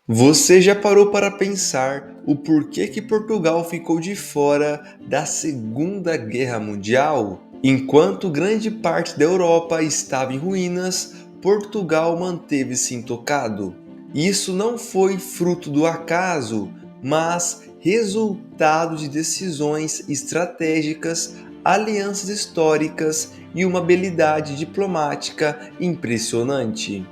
Você já parou para pensar o porquê que Portugal ficou de fora da Segunda Guerra Mundial? Enquanto grande parte da Europa estava em ruínas, Portugal manteve-se intocado. Isso não foi fruto do acaso, mas resultado de decisões estratégicas, alianças históricas e uma habilidade diplomática impressionante.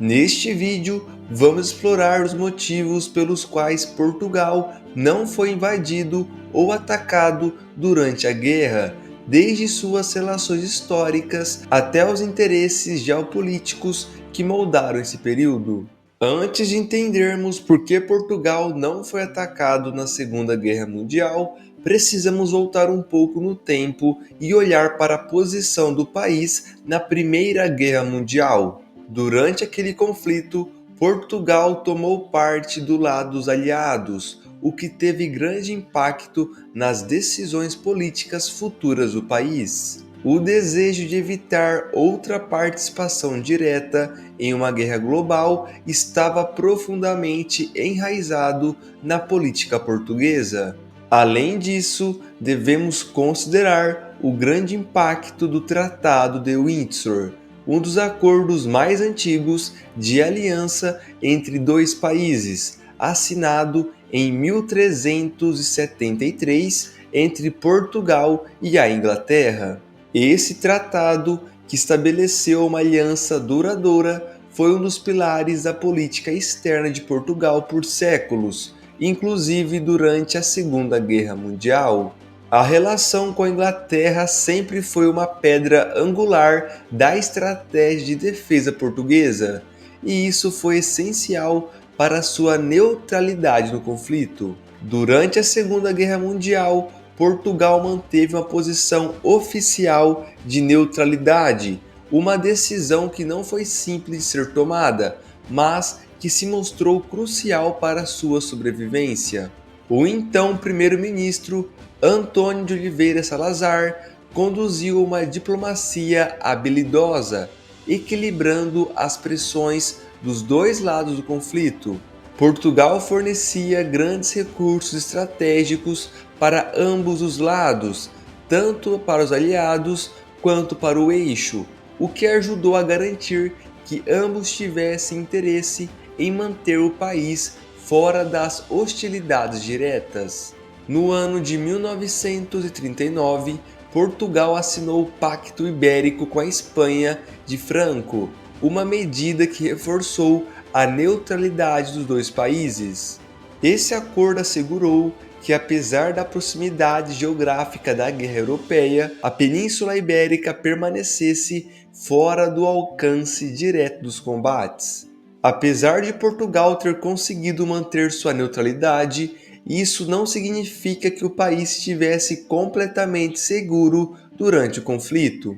Neste vídeo, vamos explorar os motivos pelos quais Portugal não foi invadido ou atacado durante a guerra, desde suas relações históricas até os interesses geopolíticos que moldaram esse período. Antes de entendermos por que Portugal não foi atacado na Segunda Guerra Mundial, precisamos voltar um pouco no tempo e olhar para a posição do país na Primeira Guerra Mundial. Durante aquele conflito, Portugal tomou parte do lado dos aliados, o que teve grande impacto nas decisões políticas futuras do país. O desejo de evitar outra participação direta em uma guerra global estava profundamente enraizado na política portuguesa. Além disso, devemos considerar o grande impacto do Tratado de Windsor, um dos acordos mais antigos de aliança entre dois países, assinado em 1373 entre Portugal e a Inglaterra. Esse tratado, que estabeleceu uma aliança duradoura, foi um dos pilares da política externa de Portugal por séculos, inclusive durante a Segunda Guerra Mundial. A relação com a Inglaterra sempre foi uma pedra angular da estratégia de defesa portuguesa, e isso foi essencial para sua neutralidade no conflito. Durante a Segunda Guerra Mundial, Portugal manteve uma posição oficial de neutralidade, uma decisão que não foi simples de ser tomada, mas que se mostrou crucial para sua sobrevivência. O então primeiro-ministro Antônio de Oliveira Salazar conduziu uma diplomacia habilidosa, equilibrando as pressões dos dois lados do conflito. Portugal fornecia grandes recursos estratégicos para ambos os lados, tanto para os aliados quanto para o eixo, o que ajudou a garantir que ambos tivessem interesse em manter o país fora das hostilidades diretas. No ano de 1939, Portugal assinou o Pacto Ibérico com a Espanha de Franco, uma medida que reforçou a neutralidade dos dois países. Esse acordo assegurou que, apesar da proximidade geográfica da Guerra Europeia, a Península Ibérica permanecesse fora do alcance direto dos combates. Apesar de Portugal ter conseguido manter sua neutralidade, isso não significa que o país estivesse completamente seguro durante o conflito.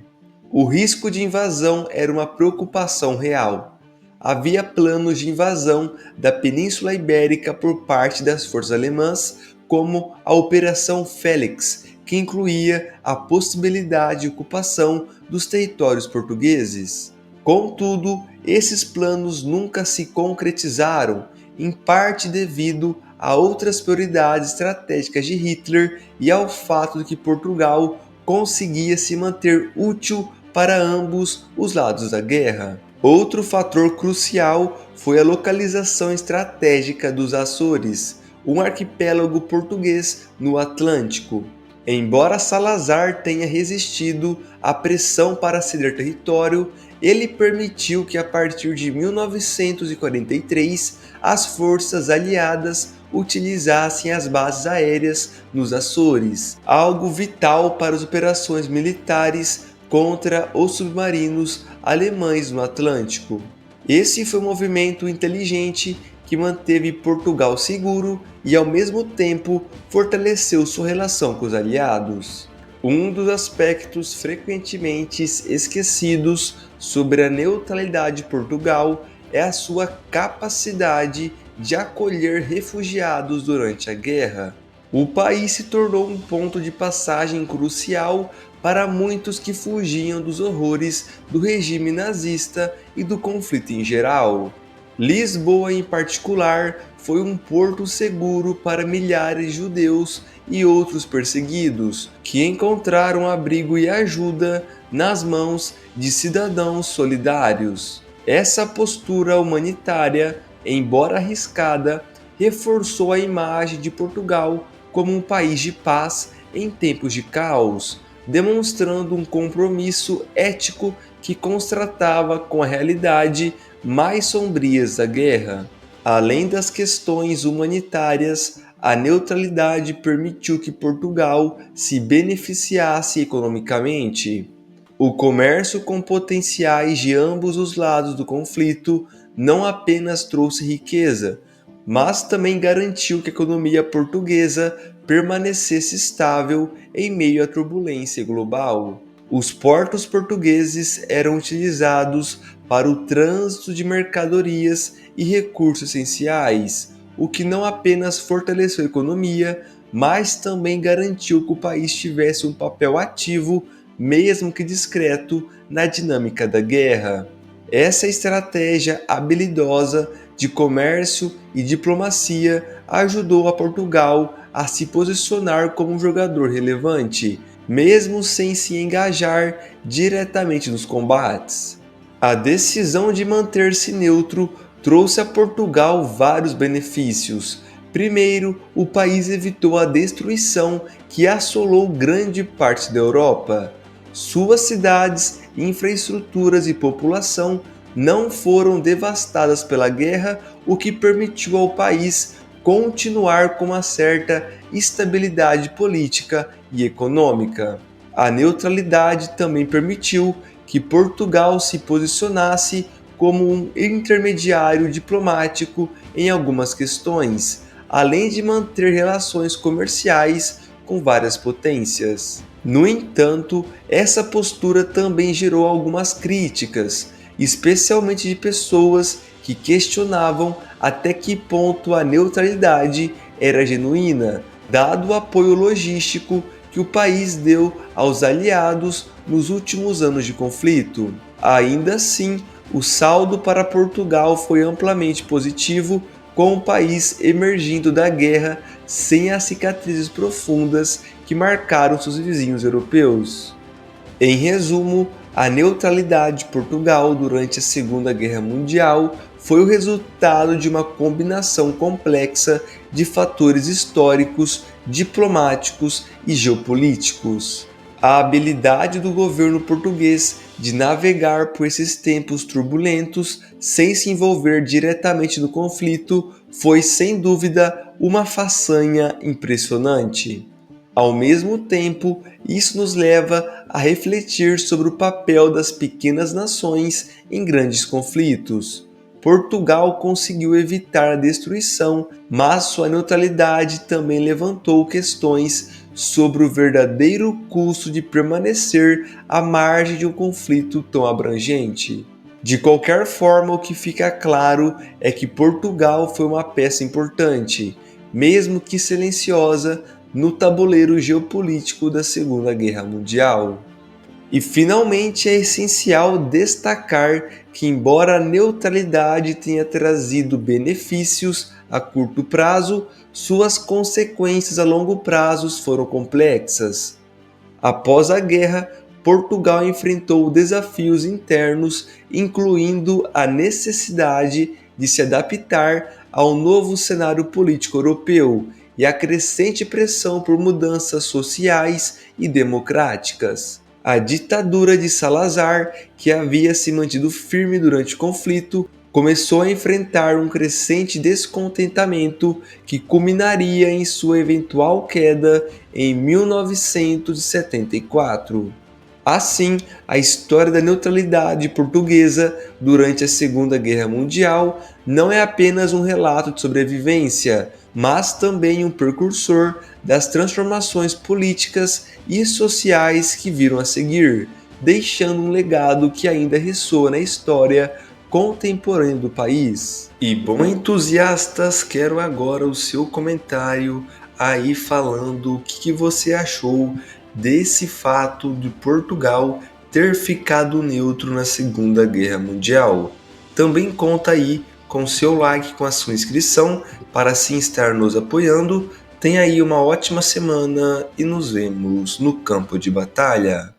O risco de invasão era uma preocupação real. Havia planos de invasão da Península Ibérica por parte das forças alemãs, como a Operação Félix, que incluía a possibilidade de ocupação dos territórios portugueses. Contudo, esses planos nunca se concretizaram, em parte devido a outras prioridades estratégicas de Hitler e ao fato de que Portugal conseguia se manter útil para ambos os lados da guerra. Outro fator crucial foi a localização estratégica dos Açores, um arquipélago português no Atlântico. Embora Salazar tenha resistido à pressão para ceder território, ele permitiu que a partir de 1943 as forças aliadas utilizassem as bases aéreas nos Açores, algo vital para as operações militares contra os submarinos alemães no Atlântico. Esse foi um movimento inteligente que manteve Portugal seguro e, ao mesmo tempo, fortaleceu sua relação com os aliados. Um dos aspectos frequentemente esquecidos sobre a neutralidade de Portugal é a sua capacidade de acolher refugiados durante a guerra. O país se tornou um ponto de passagem crucial para muitos que fugiam dos horrores do regime nazista e do conflito em geral. Lisboa, em particular, foi um porto seguro para milhares de judeus e outros perseguidos, que encontraram abrigo e ajuda nas mãos de cidadãos solidários. Essa postura humanitária, embora arriscada, reforçou a imagem de Portugal como um país de paz em tempos de caos, demonstrando um compromisso ético que contrastava com a realidade mais sombrias da guerra. Além das questões humanitárias, a neutralidade permitiu que Portugal se beneficiasse economicamente. O comércio com potenciais de ambos os lados do conflito não apenas trouxe riqueza, mas também garantiu que a economia portuguesa permanecesse estável em meio à turbulência global. Os portos portugueses eram utilizados para o trânsito de mercadorias e recursos essenciais, o que não apenas fortaleceu a economia, mas também garantiu que o país tivesse um papel ativo, mesmo que discreto, na dinâmica da guerra. Essa estratégia habilidosa de comércio e diplomacia ajudou a Portugal a se posicionar como um jogador relevante, mesmo sem se engajar diretamente nos combates. A decisão de manter-se neutro trouxe a Portugal vários benefícios. Primeiro, o país evitou a destruição que assolou grande parte da Europa. Suas cidades, infraestruturas e população não foram devastadas pela guerra, o que permitiu ao país continuar com uma certa estabilidade política e econômica. A neutralidade também permitiu que Portugal se posicionasse como um intermediário diplomático em algumas questões, além de manter relações comerciais com várias potências. No entanto, essa postura também gerou algumas críticas, especialmente de pessoas que questionavam até que ponto a neutralidade era genuína, dado o apoio logístico que o país deu aos aliados nos últimos anos de conflito. Ainda assim, o saldo para Portugal foi amplamente positivo, com o país emergindo da guerra sem as cicatrizes profundas que marcaram seus vizinhos europeus. Em resumo, a neutralidade de Portugal durante a Segunda Guerra Mundial foi o resultado de uma combinação complexa de fatores históricos, diplomáticos e geopolíticos. A habilidade do governo português de navegar por esses tempos turbulentos sem se envolver diretamente no conflito foi, sem dúvida, uma façanha impressionante. Ao mesmo tempo, isso nos leva a refletir sobre o papel das pequenas nações em grandes conflitos. Portugal conseguiu evitar a destruição, mas sua neutralidade também levantou questões sobre o verdadeiro custo de permanecer à margem de um conflito tão abrangente. De qualquer forma, o que fica claro é que Portugal foi uma peça importante, mesmo que silenciosa, no tabuleiro geopolítico da Segunda Guerra Mundial. E finalmente é essencial destacar que, embora a neutralidade tenha trazido benefícios a curto prazo, suas consequências a longo prazo foram complexas. Após a guerra, Portugal enfrentou desafios internos, incluindo a necessidade de se adaptar ao novo cenário político europeu e a crescente pressão por mudanças sociais e democráticas. A ditadura de Salazar, que havia se mantido firme durante o conflito, começou a enfrentar um crescente descontentamento que culminaria em sua eventual queda em 1974. Assim, a história da neutralidade portuguesa durante a Segunda Guerra Mundial não é apenas um relato de sobrevivência, mas também um precursor das transformações políticas e sociais que viram a seguir, deixando um legado que ainda ressoa na história contemporânea do país. E bom, entusiastas, quero agora o seu comentário aí falando o que você achou desse fato de Portugal ter ficado neutro na Segunda Guerra Mundial. Também conta aí com seu like, com a sua inscrição, para assim estar nos apoiando. Tenha aí uma ótima semana e nos vemos no campo de batalha.